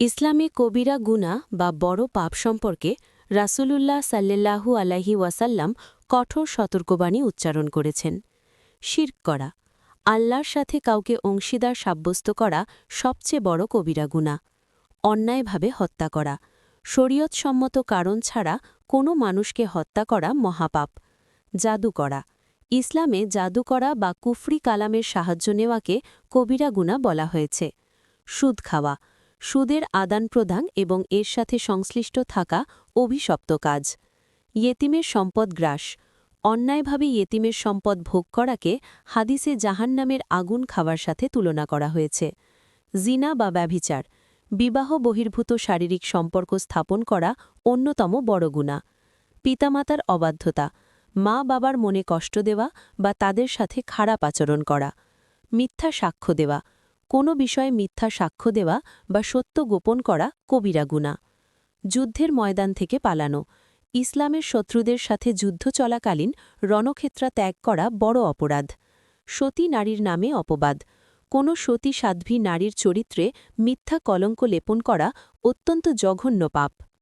ইসলামে কবিরা গুনাহ বা বড় পাপ সম্পর্কে রাসূলুল্লাহ সাল্লাল্লাহু আলাইহি ওয়াসাল্লাম কঠোর সতর্কবাণী উচ্চারণ করেছেন। শিরক করা, আল্লাহর সাথে কাউকে অংশীদার সাব্যস্ত করা সবচেয়ে বড় কবিরা গুনাহ। অন্যায়ভাবে হত্যা করা, শরীয়তসম্মত কারণ ছাড়া কোনো মানুষকে হত্যা করা মহাপাপ। জাদু করা, ইসলামে জাদু করা বা কুফরি কালামের সাহায্য নেওয়াকে কবিরা গুনাহ বলা হয়েছে। সুদ খাওয়া, সুদের আদান-প্রদান এবং এর সাথে সংশ্লিষ্ট থাকা অভিশপ্ত কাজ। ইয়েতিমের সম্পদ গ্রাস, অন্যায়ভাবে ইয়েতিমের সম্পদ ভোগ করাকে হাদিসে জাহান্নামের আগুন খাওয়ার সাথে তুলনা করা হয়েছে। জিনা বা ব্যভিচার, বিবাহ বহির্ভূত শারীরিক সম্পর্ক স্থাপন করা অন্যতম বড় গুনাহ। পিতামাতার অবাধ্যতা, মা বাবার মনে কষ্ট দেওয়া বা তাদের সাথে খারাপ আচরণ করা। মিথ্যা সাক্ষ্য দেওয়া, কোনো বিষয়ে মিথ্যা সাক্ষ্য দেওয়া বা সত্য গোপন করা কবিরা গুনাহ। যুদ্ধের ময়দান থেকে পালানো, ইসলামের শত্রুদের সাথে যুদ্ধ চলাকালীন রণক্ষেত্রা ত্যাগ করা বড় অপরাধ। সতী নারীর নামে অপবাদ, কোনো সতী সাধ্বী নারীর চরিত্রে মিথ্যা কলঙ্ক লেপন করা অত্যন্ত জঘন্য পাপ।